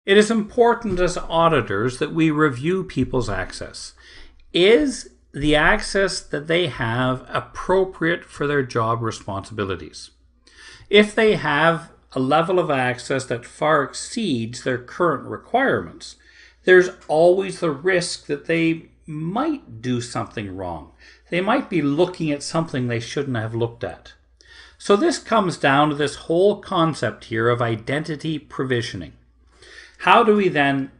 It is important as auditors that we review people's access. Is the access that they have appropriate for their job responsibilities? If they have a level of access that far exceeds their current requirements, there's always the risk that they might do something wrong. They might be looking at something they shouldn't have looked at. So this comes down to this whole concept here of identity provisioning. How do we then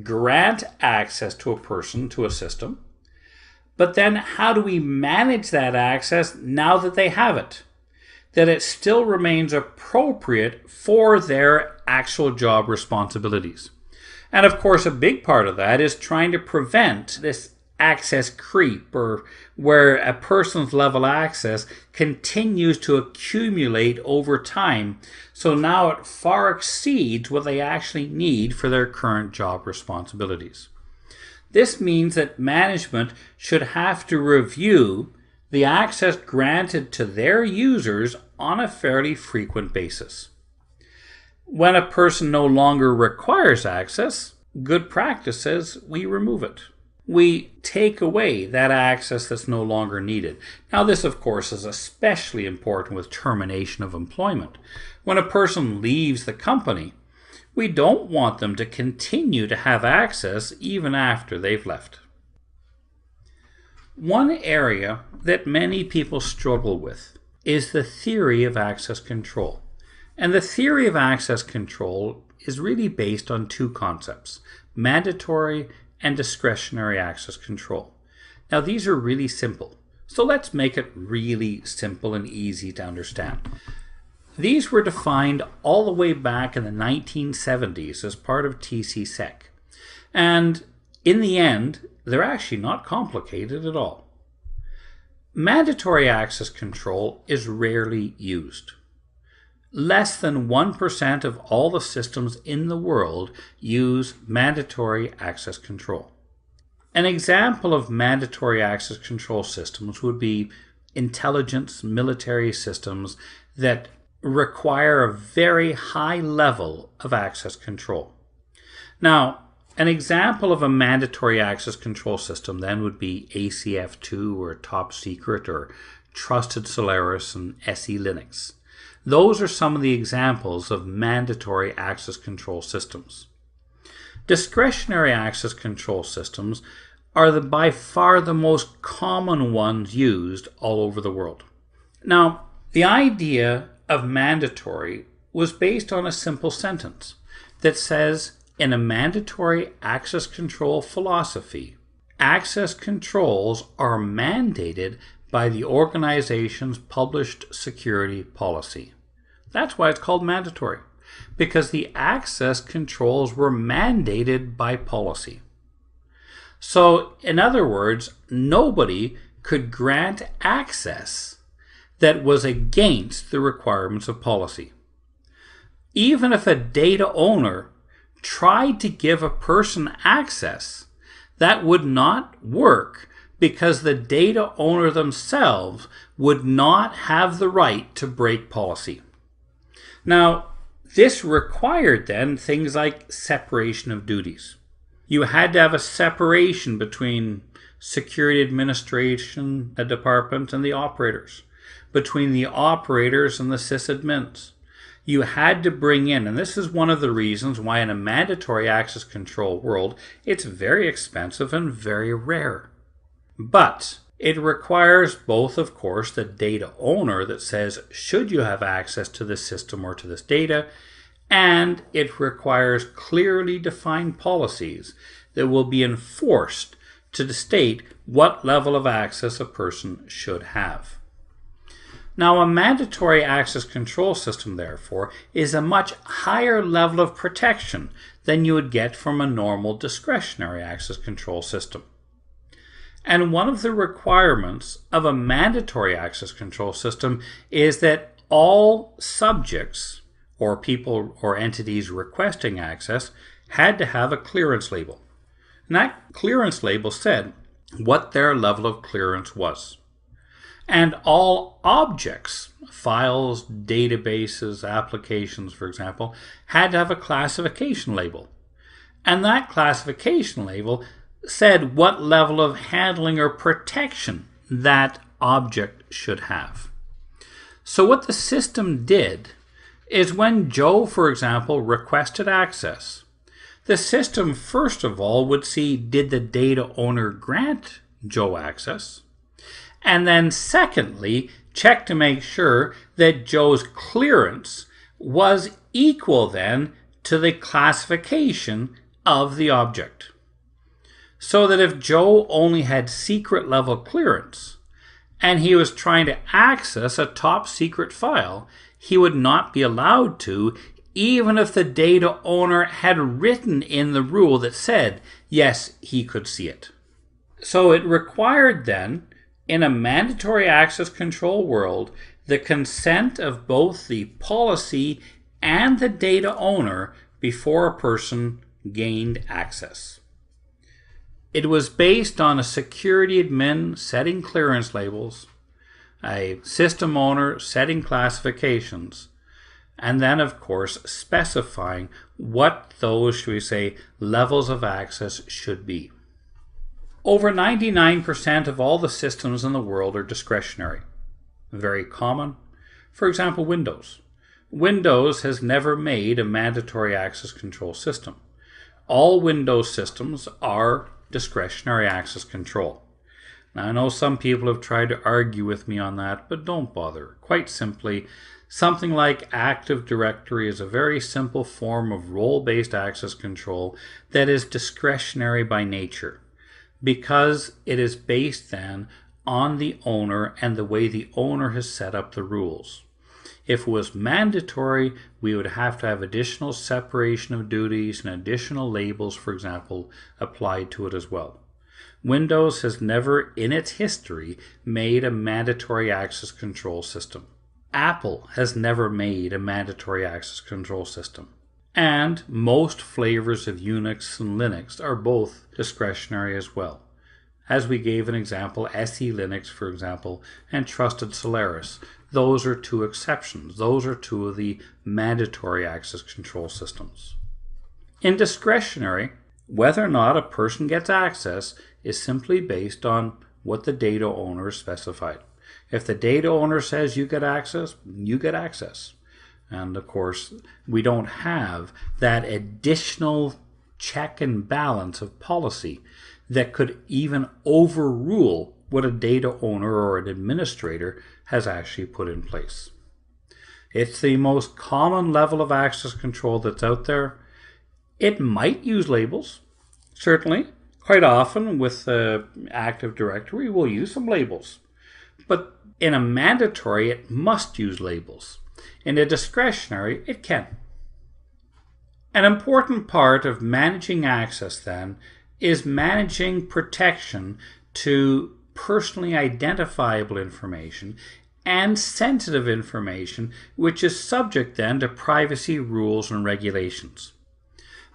grant access to a person, to a system? But then how do we manage that access now that they have it? That it still remains appropriate for their actual job responsibilities. And of course, a big part of that is trying to prevent this access creep, or where a person's level access continues to accumulate over time. So now it far exceeds what they actually need for their current job responsibilities. This means that management should have to review the access granted to their users on a fairly frequent basis. When a person no longer requires access, good practice says we remove it. We take away that access that's no longer needed. Now this, of course, is especially important with termination of employment. When a person leaves the company, we don't want them to continue to have access even after they've left. One area that many people struggle with is the theory of access control. And the theory of access control is really based on two concepts: mandatory and discretionary access control. Now these are really simple, so let's make it really simple and easy to understand. These were defined all the way back in the 1970s as part of TC-SEC. And in the end, they're actually not complicated at all. Mandatory access control is rarely used. Less than 1% of all the systems in the world use mandatory access control. An example of mandatory access control systems would be intelligence military systems that require a very high level of access control. Now, an example of a mandatory access control system then would be ACF2 or Top Secret or Trusted Solaris and SE Linux. Those are some of the examples of mandatory access control systems. Discretionary access control systems are by far the most common ones used all over the world. Now, the idea of mandatory was based on a simple sentence that says, in a mandatory access control philosophy, access controls are mandated by the organization's published security policy. That's why it's called mandatory, because the access controls were mandated by policy. So, in other words, nobody could grant access that was against the requirements of policy. Even if a data owner tried to give a person access, that would not work because the data owner themselves would not have the right to break policy. Now, this required then things like separation of duties. You had to have a separation between security administration department and the operators, between the operators and the sysadmins. You had to bring in, and this is one of the reasons why in a mandatory access control world, it's very expensive and very rare. But it requires both, of course, the data owner that says, should you have access to this system or to this data, and it requires clearly defined policies that will be enforced to state what level of access a person should have. Now, a mandatory access control system, therefore, is a much higher level of protection than you would get from a normal discretionary access control system. And one of the requirements of a mandatory access control system is that all subjects or people or entities requesting access had to have a clearance label. And that clearance label said what their level of clearance was. And all objects, files, databases, applications, for example, had to have a classification label. And that classification label said what level of handling or protection that object should have. So what the system did is when Joe, for example, requested access, the system first of all would see, did the data owner grant Joe access? And then secondly, check to make sure that Joe's clearance was equal then to the classification of the object. So that if Joe only had secret level clearance and he was trying to access a top secret file, he would not be allowed to, even if the data owner had written in the rule that said, yes, he could see it. So it required then, in a mandatory access control world, the consent of both the policy and the data owner before a person gained access. It was based on a security admin setting clearance labels, a system owner setting classifications, and then of course specifying what those, should we say, levels of access should be. Over 99% of all the systems in the world are discretionary. Very common. For example, Windows. Windows has never made a mandatory access control system. All Windows systems are discretionary access control. Now, I know some people have tried to argue with me on that, but don't bother. Quite simply, something like Active Directory is a very simple form of role-based access control that is discretionary by nature, because it is based then on the owner and the way the owner has set up the rules. If it was mandatory, we would have to have additional separation of duties and additional labels, for example, applied to it as well. Windows has never in its history made a mandatory access control system. Apple has never made a mandatory access control system. And most flavors of Unix and Linux are both discretionary as well. As we gave an example, SE Linux, for example, and Trusted Solaris. Those are two exceptions. Those are two of the mandatory access control systems. In discretionary, whether or not a person gets access is simply based on what the data owner specified. If the data owner says you get access, you get access. And of course, we don't have that additional check and balance of policy that could even overrule what a data owner or an administrator has actually put in place. It's the most common level of access control that's out there. It might use labels, certainly. Quite often with Active Directory, we'll use some labels. But in a mandatory, it must use labels. In a discretionary, it can. An important part of managing access then is managing protection to personally identifiable information and sensitive information, which is subject then to privacy rules and regulations.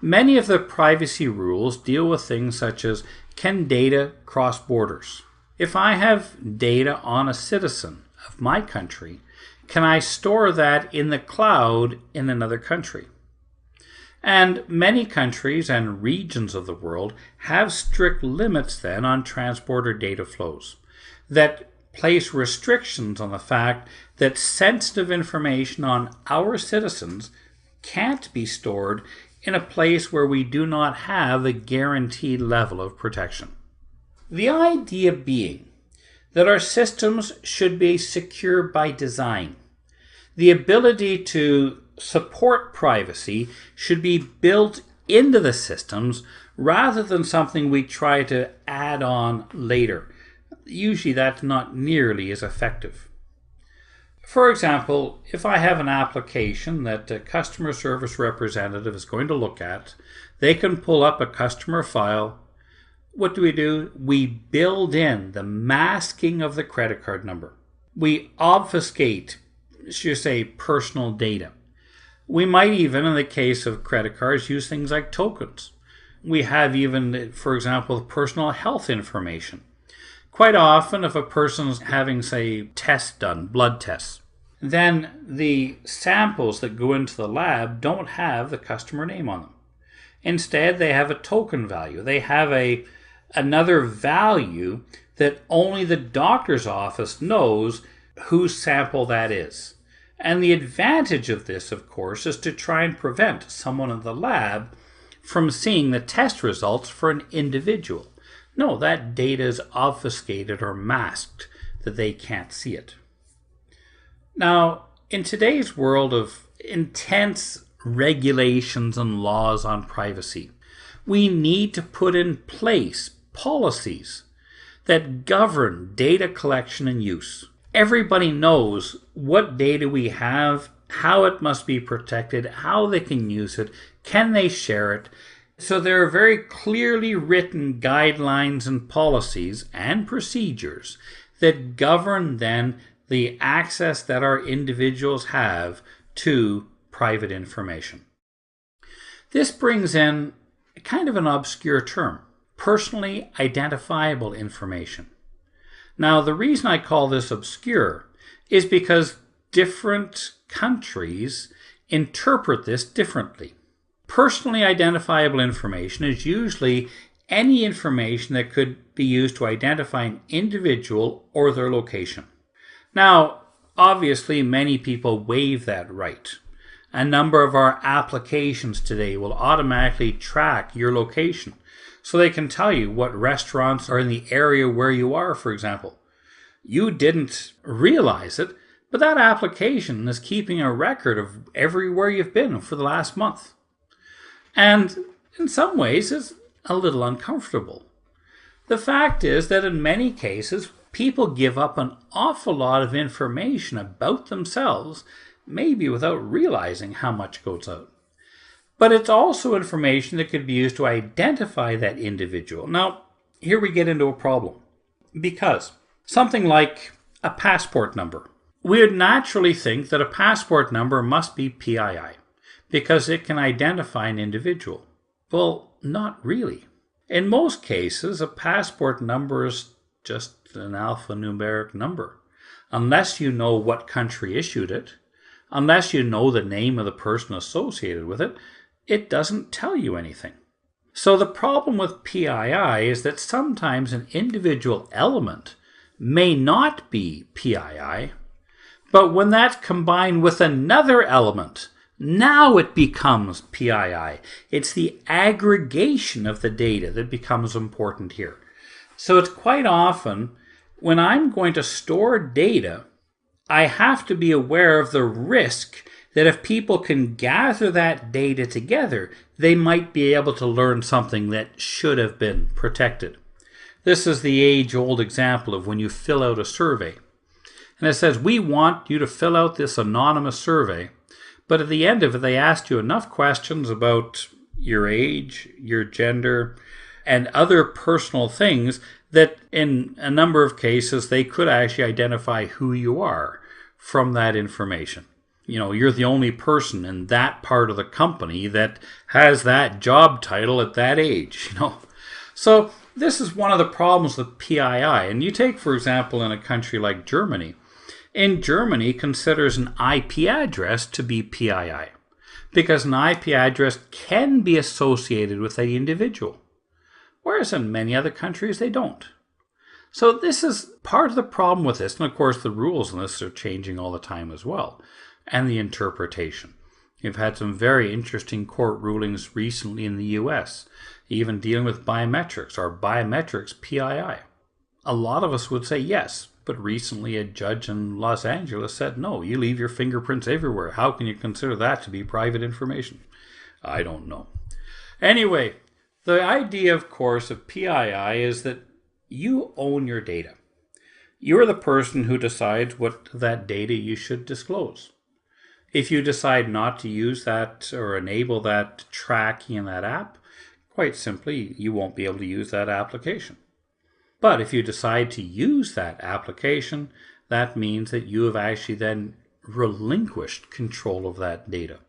Many of the privacy rules deal with things such as, can data cross borders? If I have data on a citizen of my country, can I store that in the cloud in another country? And many countries and regions of the world have strict limits then on transport-or data flows that place restrictions on the fact that sensitive information on our citizens can't be stored in a place where we do not have a guaranteed level of protection. The idea being that our systems should be secure by design. The ability to support privacy should be built into the systems rather than something we try to add on later. Usually that's not nearly as effective. For example, if I have an application that a customer service representative is going to look at, they can pull up a customer file. What do? We build in the masking of the credit card number. We obfuscate, should you say, personal data. We might even, in the case of credit cards, use things like tokens. We have even, for example, personal health information. Quite often, if a person's having, say, tests done, blood tests, then the samples that go into the lab don't have the customer name on them. Instead, they have a token value. They have another value that only the doctor's office knows whose sample that is. And the advantage of this, of course, is to try and prevent someone in the lab from seeing the test results for an individual. No, that data is obfuscated or masked, that they can't see it. Now, in today's world of intense regulations and laws on privacy, we need to put in place policies that govern data collection and use. Everybody knows what data we have, how it must be protected, how they can use it, can they share it. So there are very clearly written guidelines and policies and procedures that govern then the access that our individuals have to private information. This brings in kind of an obscure term, personally identifiable information. Now, the reason I call this obscure is because different countries interpret this differently. Personally identifiable information is usually any information that could be used to identify an individual or their location. Now, obviously, many people waive that right. A number of our applications today will automatically track your location, so they can tell you what restaurants are in the area where you are, for example. You didn't realize it, but that application is keeping a record of everywhere you've been for the last month. And in some ways, it's a little uncomfortable. The fact is that in many cases, people give up an awful lot of information about themselves, maybe without realizing how much goes out. But it's also information that could be used to identify that individual. Now, here we get into a problem. Because something like a passport number. We would naturally think that a passport number must be PII, because it can identify an individual. Well, not really. In most cases, a passport number is just an alphanumeric number. Unless you know what country issued it, unless you know the name of the person associated with it, it doesn't tell you anything. So the problem with PII is that sometimes an individual element may not be PII, but when that's combined with another element, now it becomes PII. It's the aggregation of the data that becomes important here. So it's quite often, when I'm going to store data, I have to be aware of the risk that if people can gather that data together, they might be able to learn something that should have been protected. This is the age-old example of when you fill out a survey. And it says, we want you to fill out this anonymous survey. But at the end of it, they asked you enough questions about your age, your gender, and other personal things that in a number of cases, they could actually identify who you are from that information. You know, you're the only person in that part of the company that has that job title at that age, you know. So this is one of the problems with PII. And you take, for example, in a country like Germany. In Germany, considers an IP address to be PII because an IP address can be associated with an individual, whereas in many other countries they don't. So this is part of the problem with this, and of course the rules on this are changing all the time as well, and the interpretation. You've had some very interesting court rulings recently in the US, even dealing with biometrics. Are biometrics PII? A lot of us would say yes. But recently a judge in Los Angeles said, no, you leave your fingerprints everywhere. How can you consider that to be private information? I don't know. Anyway, the idea, of course, of PII is that you own your data. You're the person who decides what that data you should disclose. If you decide not to use that or enable that tracking in that app, quite simply, you won't be able to use that application. But if you decide to use that application, that means that you have actually then relinquished control of that data.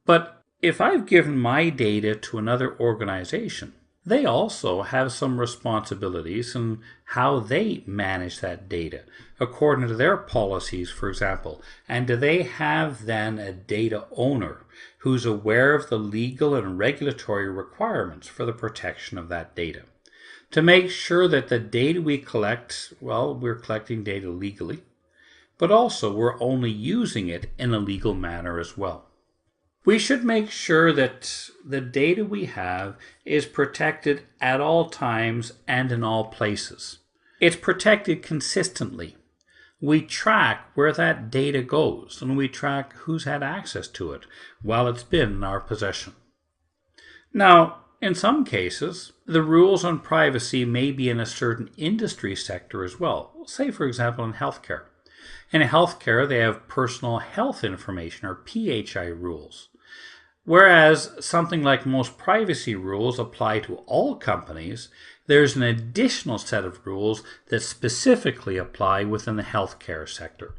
But if I've given my data to another organization, they also have some responsibilities in how they manage that data according to their policies, for example. And do they have then a data owner who's aware of the legal and regulatory requirements for the protection of that data to make sure that the data we collect, well, we're collecting data legally, but also we're only using it in a legal manner as well. We should make sure that the data we have is protected at all times and in all places. It's protected consistently. We track where that data goes and we track who's had access to it while it's been in our possession. Now, in some cases, the rules on privacy may be in a certain industry sector as well. Say, for example, in healthcare. In healthcare, they have personal health information, or PHI rules. Whereas something like most privacy rules apply to all companies, there's an additional set of rules that specifically apply within the healthcare sector.